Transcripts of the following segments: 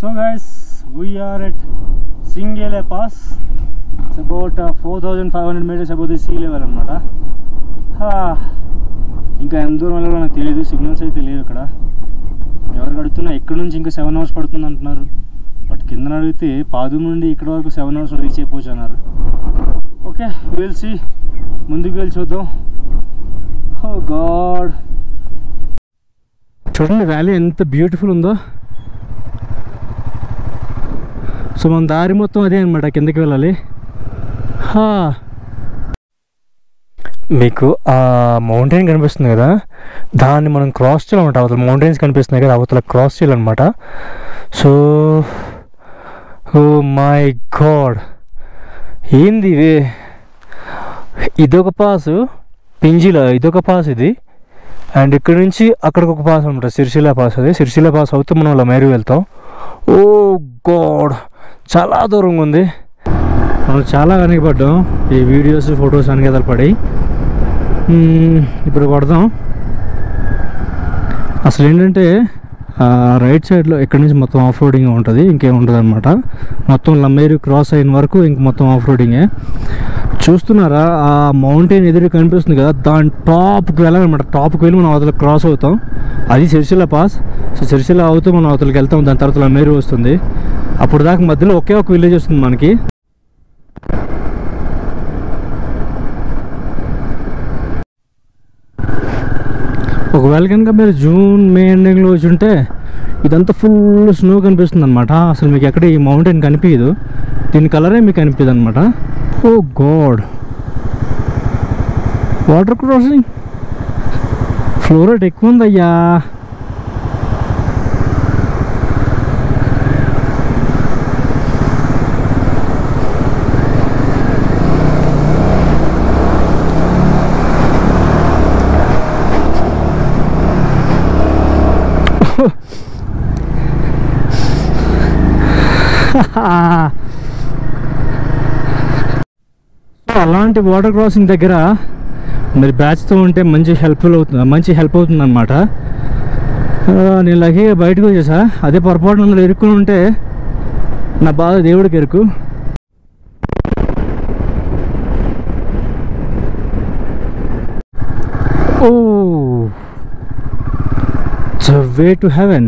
So guys, we are at Singele Pass. It's about 4,500 meters above the sea level అనమాట. ఇంకా ఎంత దూరం వెళ్ళాలో నాకు తెలియదు, సిగ్నల్స్ అయితే లేవు ఇక్కడ. ఎవరు అడుగుతున్నా ఎక్కడి నుంచి ఇంకా 7 hours పడుతుంది అంటున్నారు. బట్ కింద అడిగితే పాదు నుండి ఇక్కడ వరకు 7 hours రీచ్ అయిపోవచ్చు అన్నారు. ఓకే, విల్ సీ, ముందుకు వెళ్ళి చూద్దాం. ఓ గాడ్, చూడండి వ్యాలీ ఎంత బ్యూటిఫుల్ ఉందో. సో మన దారి మొత్తం అదే అనమాట, కిందకి వెళ్ళాలి. మీకు ఆ మౌంటైన్ కనిపిస్తుంది కదా, దాన్ని మనం క్రాస్ చేయాలన్నమాట. అవతల మౌంటైన్స్ కనిపిస్తున్నాయి కదా, అవతల క్రాస్ చేయాలన్నమాట. సో ఓ మై గాడ్, ఏంది ఇది? ఇదొక పాస్, పింజిల ఇదొక పాస్ ఇది. అండ్ ఇక్కడ నుంచి అక్కడికి ఒక పాస్ అనమాట, సిరిసిల్ల పాస్. అది సిరిసిల్ల పాస్ అవుతూ మనం లమేరు వెళ్తాం. ఓ గాడ్, చాలా దూరంగా ఉంది. మనం చాలా వెనకపడ్డాం ఈ వీడియోస్ ఫొటోస్ వెనకదలు పడి. ఇప్పుడు కొడదాం. అసలు ఏంటంటే రైట్ సైడ్లో ఇక్కడ నుంచి మొత్తం ఆఫ్ రోడింగ్ ఉంటుంది, ఇంకేం ఉంటుంది అనమాట. మొత్తం లమ్మేరు క్రాస్ అయిన వరకు ఇంక మొత్తం ఆఫ్ రోడింగే. చూస్తున్నారా ఆ మౌంటైన్ ఎదురు కనిపిస్తుంది కదా, దాని టాప్కి వెళ్ళాలన్నమాట. టాప్కి వెళ్ళి మనం అవతల క్రాస్ అవుతాం, అది సిరిసిల్ల పాస్. సో సిరిసిల్ల అవుతూ మనం అవతలకి వెళ్తాం, దాని తర్వాత లమ్మేరు వస్తుంది. అప్పుడు దాకా మధ్యలో ఒకే ఒక విలేజ్ వస్తుంది మనకి. ఒకవేళ కనుక మీరు జూన్ మే ఎండింగ్లో వచ్చి ఉంటే ఇదంతా ఫుల్ స్నో కనిపిస్తుంది అనమాట. అసలు మీకు ఎక్కడ ఈ మౌంటైన్ కనిపించదు, దీని కలరే మీకు కనిపించదు అనమాట. Oh God, water crossing flow rate ఎక్కువ ఉందయ్యా. అలాంటి వాటర్ క్రాసింగ్ దగ్గర మరి బ్యాచ్తో ఉంటే మంచి హెల్ప్ అవుతుంది అనమాట. నేను లక్కీగా బయటకు వచ్చేసా. అదే పొరపాటు అందులో ఇరుక్కుని ఉంటే నా బాధ దేవుడికి ఎరుకు. Oh, it's a way to heaven.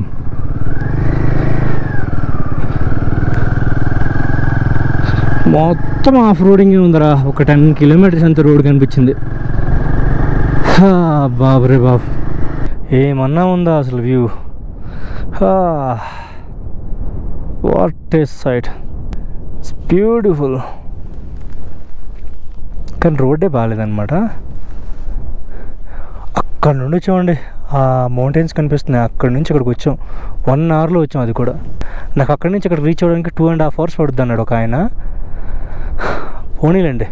మొత్తం ఆఫ్ రోడింగ్ ఉందరా. ఒక 10 kilometers అంత రోడ్ కనిపించింది. బాబరే బాబు, ఏమన్నా ఉందా అసలు view? What a sight, it's beautiful. కానీ రోడ్డే బాగాలేదన్నమాట. అక్కడ నుండి చూడండి ఆ మౌంటైన్స్ కనిపిస్తున్నాయి. అక్కడి నుంచి ఇక్కడికి వచ్చాం, 1 hourలో వచ్చాం. అది కూడా నాకు అక్కడి నుంచి ఇక్కడ రీచ్ అవ్వడానికి 2.5 hours పడుద్ది అన్నాడు ఒక ఆయన. పోనీలండి.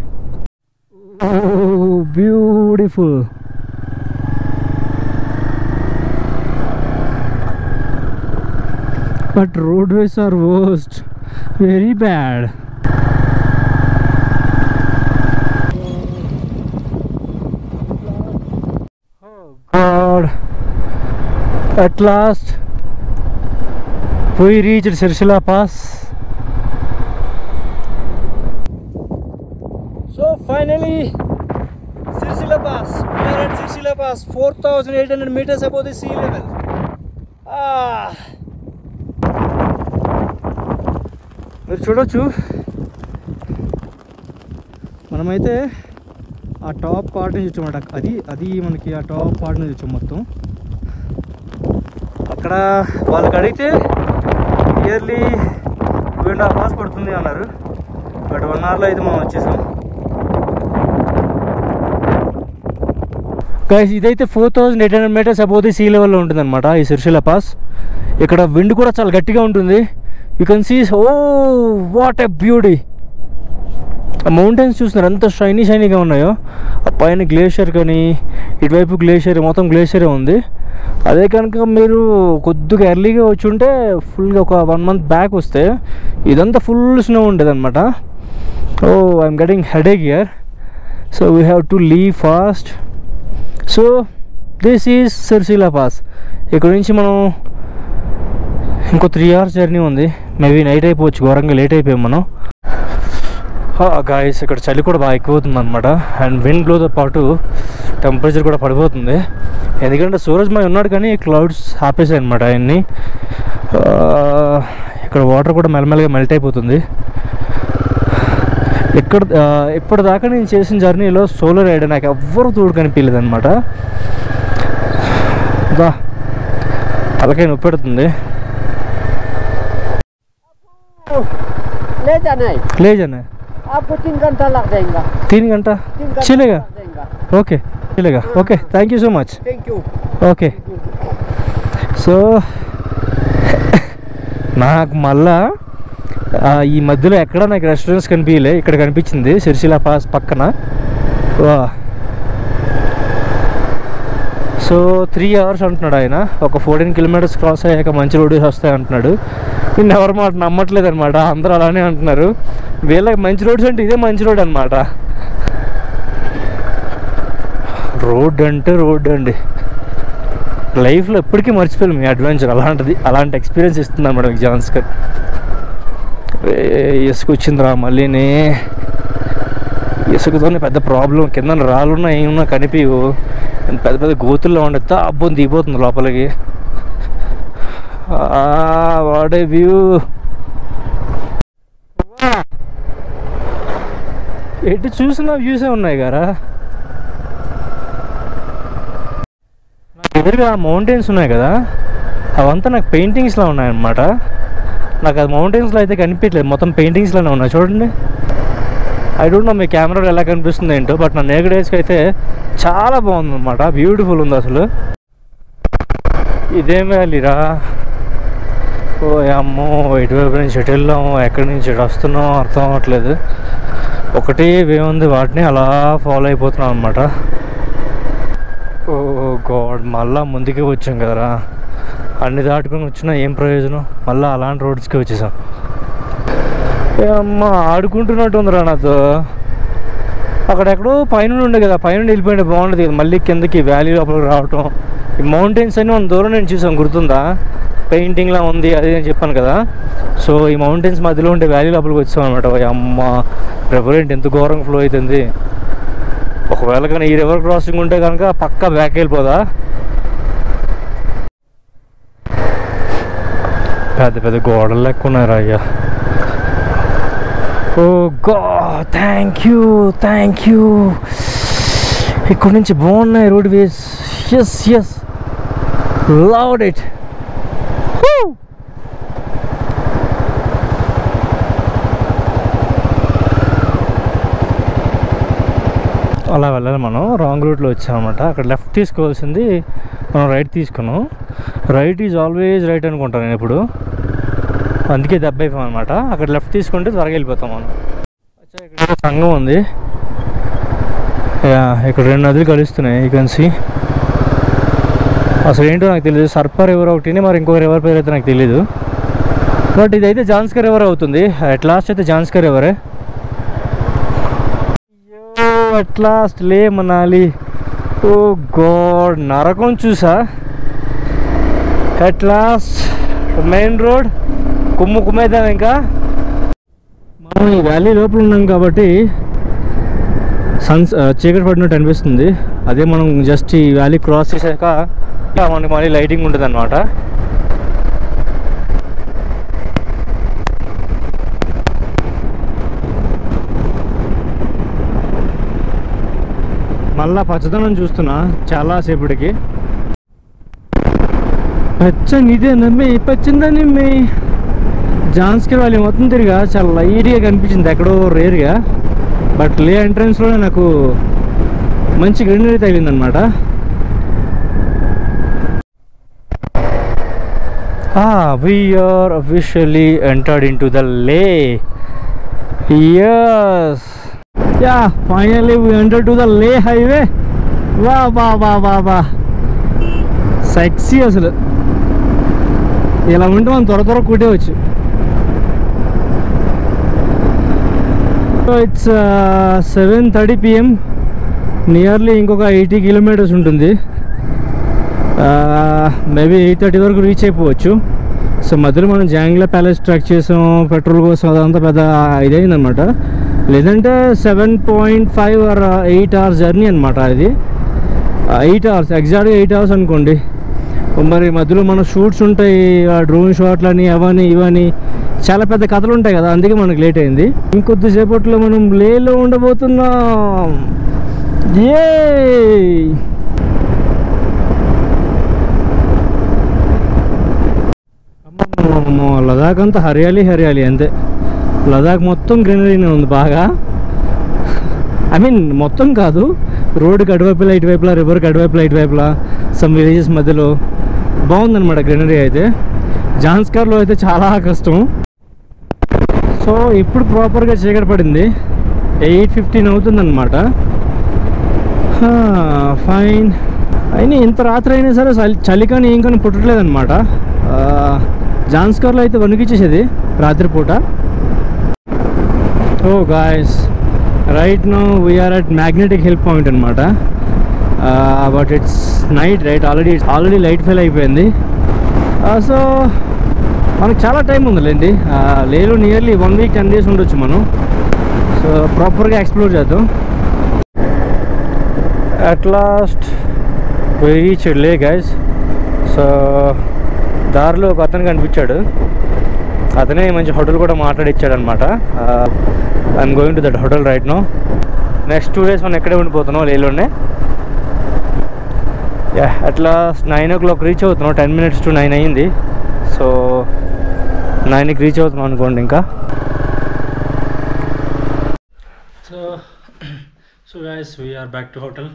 Beautiful. But roadways are worst, very bad. God, at last we reached Sirsila Pass. So finally Sirsila Pass, we are at Sirsila Pass, 4,800 meters above the sea level. మీరు చూడొచ్చు, మనమైతే ఆ టాప్ పార్ట్ నుంచి వచ్చామన్నమాట. అది మనకి ఆ టాప్ పార్ట్ నుంచి వచ్చాం మొత్తం. అక్కడ వాళ్ళకి అడిగితే ఇయర్లీ 2.5 hours పడుతుంది అన్నారు. బట్ 1 hourలో అయితే మనం వచ్చేసాం. గైస్, ఇదైతే 4,800 meters అబోవ్ ది సీ లెవెల్లో ఉంటుంది అనమాట ఈ సిరిసిల్ల పాస్. ఇక్కడ విండ్ కూడా చాలా గట్టిగా ఉంటుంది. You can see, oh what a beauty. ఆ మౌంటైన్స్ చూస్తున్నారు ఎంత షైనీగా ఉన్నాయో. ఆ పైన గ్లేషియర్ కానీ, ఇటువైపు గ్లేషియర్, మొత్తం గ్లేషియరే ఉంది. అదే కనుక మీరు కొద్దిగా ఎర్లీగా వచ్చి ఉంటే, ఫుల్గా ఒక 1 month బ్యాక్ వస్తే ఇదంతా ఫుల్ స్నో ఉండేది అనమాట. Oh, I'm getting headache here. So we have to leave fast. So this is Sirisilla pass. ఇక్కడ నుంచి మనం ఇంకో 3 hours జర్నీ ఉంది. మేబీ నైట్ అయిపోవచ్చు, ఘోరంగా లేట్ అయిపోయాం మనం. గాయస్ ఇక్కడ చలి కూడా బాగా ఎక్కువ అవుతుంది అనమాట. అండ్ విండ్ బ్లోతో పాటు టెంపరేచర్ కూడా పడిపోతుంది. ఎందుకంటే సూరజ్మై ఉన్నాడు కానీ క్లౌడ్స్ ఆపేసాయి అనమాట ఆయన్ని. ఇక్కడ వాటర్ కూడా మెల్లమెల్లగా మెల్ట్ అయిపోతుంది. ఇప్పటిదాకా నేను చేసిన జర్నీలో సోలో రైడ్ నాకు ఎవ్వరూ తోడు కనిపించలేదు అనమాట. తలకాయ నొప్పి పెడుతుంది. ले जाना है आपको 3 घंटा लग जाएगा. 3 घंटा चलेगा. ओके चलेगा. Okay thank you so much. Thank you. Okay so నాకు మళ్ళా ఈ మధ్యలో ఎక్కడ నాకు రెస్టారెంట్స్ కనిపించలే. ఇక్కడ కనిపించింది సిరిసిల్ల పాస్ పక్కన. సో 3 hours అంటున్నాడు ఆయన. ఒక 14 kilometers క్రాస్ అయ్యాక మంచి రోడ్స్ వస్తాయి అంటున్నాడు. నేను ఎవరి మాట నమ్మట్లేదు అనమాట. అందరూ అలానే అంటున్నారు. వీళ్ళకి మంచి రోడ్స్ అంటే ఇదే మంచి రోడ్ అనమాట. రోడ్ అంటే రోడ్ అండి. లైఫ్లో ఎప్పటికీ మర్చిపోయాను మీ అడ్వెంచర్. అలాంటి ఎక్స్పీరియన్స్ ఇస్తుంది అనమాట మీకు జాన్స్కర్. ఇసుక వచ్చిందిరా మళ్ళీనే. ఇసుకతోనే పెద్ద ప్రాబ్లం. కింద రాళ్ళున్నా ఏమున్నా కనిపించవు. పెద్ద పెద్ద గోతుల్లో ఉండేది అబ్బోని దిగిపోతుంది లోపలికి. What a view. ఎటు చూసినా వ్యూసే ఉన్నాయి కదా. నాకు ఎదురుగా మౌంటైన్స్ ఉన్నాయి కదా, అవంతా నాకు పెయింటింగ్స్లో ఉన్నాయన్నమాట. నాకు అది మౌంటైన్స్లో అయితే కనిపించలేదు, మొత్తం పెయింటింగ్స్లోనే ఉన్నాయి. చూడండి. ఐ డోంట్ నో మీ కెమెరాలో ఎలా కనిపిస్తుంది ఏంటో, బట్ నా నేకెడ్ ఐస్కి అయితే చాలా బాగుంది అనమాట. బ్యూటిఫుల్ ఉంది అసలు. ఇదేం వ్యాలీరా. ఓ అమ్మో, ఎటువైపు నుంచి ఎటు వెళ్ళాము, ఎక్కడి నుంచి ఎటు వస్తున్నాం అర్థం అవ్వట్లేదు. ఒకటే వే ఉంది, వాటిని అలా ఫాలో అయిపోతున్నాం అనమాట. ఓ గాడ్, మళ్ళా ముందుకే వచ్చాం కదరా. అన్ని దాటుకొని వచ్చినా ఏం ప్రయోజనం, మళ్ళీ అలాంటి రోడ్స్కి వచ్చేసాం. అమ్మ ఆడుకుంటున్నట్టు ఉందిరా నాతో. అక్కడెక్కడో పైన ఉండే కదా, పైన వెళ్ళిపోయింటే బాగుండేది కదా. మళ్ళీ కిందకి వ్యాలీ లోపలికి రావటం. ఈ మౌంటైన్స్ అన్నీ మనం దూరం నేను చూసాం, గుర్తుందా? పెయింటింగ్లా ఉంది అది నేను చెప్పాను కదా. సో ఈ మౌంటైన్స్ మధ్యలో ఉండే వ్యాలీ లోపలికి వచ్చాం అనమాట. అమ్మ, రివర్ ఏంటి ఎంత ఘోరంగా ఫ్లో అవుతుంది. ఒకవేళ కానీ ఈ రివర్ క్రాసింగ్ ఉంటే కనుక పక్కా బ్యాక్ వెళ్ళిపోదా. పెద్ద పెద్ద గోడలు లెక్క ఉన్నారా అయ్యా. Oh God, thank you. ఇక్కడ నుంచి బాగున్నాయి roadways. Yes loved it. అలా వెళ్ళాలి మనం. రాంగ్ రూట్లో వచ్చామన్నమాట. అక్కడ లెఫ్ట్ తీసుకోవాల్సింది మనం రైట్ తీసుకున్నాం. రైట్ ఈజ్ ఆల్వేజ్ రైట్ అనుకుంటాను నేను ఇప్పుడు, అందుకే దెబ్బ అయిపోయాం అనమాట. అక్కడ లెఫ్ట్ తీసుకుంటే త్వరగా వెళ్ళిపోతాం మనం. ఇక్కడ సంగం ఉంది. ఇక్కడ 2 నదులు కలుస్తున్నాయి. You can see. అసలు ఏంటో నాకు తెలియదు. సర్పర్ రివర్ ఒకటి, మరి ఇంకొక రివర్ పేరు అయితే నాకు తెలీదు. బట్ ఇదైతే జాన్స్కర్ రివర్ అవుతుంది. అట్ లాస్ట్ అయితే జాన్స్కర్ రివరే. అట్ లాస్ట్ లే మనాలి. ఓ గాడ్, నరకం చూసా. అట్ లాస్ట్ మెయిన్ రోడ్ కుమ్మేద్దాం. ఇంకా మనం ఈ వ్యాలీ లోపల ఉన్నాం కాబట్టి చీకటి పడినట్టు అనిపిస్తుంది. అదే మనం జస్ట్ ఈ వ్యాలీ క్రాస్ చేసాక మనకి మళ్ళీ లైటింగ్ ఉంటుంది అన్నమాట. మళ్ళా పచ్చదనం చూస్తున్నా చాలాసేపటికి. పచ్చనిదే నమ్మి పచ్చిందని జాన్స్కర్ వ్యాలీ మొత్తం తిరిగా చాలా లైట్గా కనిపించింది, ఎక్కడో రేర్గా. బట్ లే ఎంట్రన్స్లోనే నాకు మంచి greenery తగిలిందనమాట. We are officially entered into the Leh. Yes. Yeah, finally we entered to the Leh highway. Wow. Sexy అసలు. ఇలా ఉంటే మనం త్వర కూటేవచ్చు. It's 7:30 PM. నియర్లీ ఇంకొక 80 kilometers ఉంటుంది. మేబీ 8:30 వరకు రీచ్ అయిపోవచ్చు. సో మధ్యలో మనం జాంగ్లా ప్యాలెస్ ట్రాక్ చేసాం, పెట్రోల్ కోసం అదంతా పెద్ద ఇదైందనమాట. లేదంటే 7.5 or 8 hours జర్నీ అనమాట. ఇది 8 hours, ఎగ్జాక్ట్గా 8 hours అనుకోండి. మరి మధ్యలో మన షూట్స్ ఉంటాయి, డ్రోన్ షాట్లని అవని ఇవని చాలా పెద్ద కథలు ఉంటాయి కదా, అందుకే మనకు లేట్ అయింది. ఇంకొద్దిసేపట్లో మనం లేలో ఉండబోతున్నాం. ఏ లదాఖ్ అంతా హరియాలి హరియాలి అంతే. లదాఖ్ మొత్తం గ్రీనరీనే ఉంది బాగా. ఐ మీన్ మొత్తం కాదు, రోడ్డుకి అటువైపులా ఇటువైపులా, రివర్కి అటువైపులా ఇటువైపులా, సమ్ విలేజెస్ మధ్యలో బాగుందన్నమాట గ్రీనరీ అయితే. జాన్స్కార్లో అయితే చాలా కష్టం. సో ఇప్పుడు ప్రాపర్గా చీకటి పడింది, 8:15 అవుతుందన్నమాట. ఫైన్. అయినా ఇంత రాత్రి అయినా సరే చలి కానీ ఏం కానీ పుట్టట్లేదన్నమాట. జాన్స్కార్లో అయితే వణికిచ్చేసేది రాత్రిపూట. Oh guys, right now we're at magnetic hill point అనమాట. But it's night right, already light fail అయిపోయింది. సో మనకు చాలా టైం ఉందిలేండి. లేలో నియర్లీ 1 week 10 days ఉండొచ్చు మనం. సో ప్రాపర్గా ఎక్స్ప్లోర్ చేద్దాం. అట్ లాస్ట్ వి రీచ్డ్ లే గైస్. సో దారిలో ఒక అతను కనిపించాడు, అతనే మంచి హోటల్ కూడా మాట్లాడిచ్చాడు అనమాట. I'm going to that hotel right now. Next 2 days మనం ఎక్కడే ఉండిపోతున్నాం లేలోనే. అట్లా 9 o'clock రీచ్ అవుతున్నాం. 10 minutes to 9 అయింది. సో 9కి రీచ్ అవుతున్నాం అనుకోండి ఇంకా. So guys, we are back to hotel.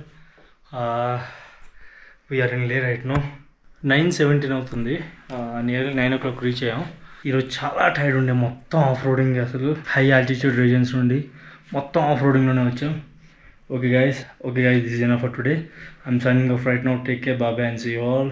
We are in Leh right now. 9:17 అవుతుంది. నియర్లీ 9 o'clock రీచ్ అయ్యాం. ఈరోజు చాలా టైర్డ్ ఉండే, మొత్తం ఆఫ్ రోడింగ్, అసలు హై ఆల్టిట్యూడ్ రీజన్స్ నుండి మొత్తం ఆఫ్ రోడింగ్లోనే వచ్చాం. Okay guys, this is enough for today. I'm signing off right now. Take care, bye bye, and see you all.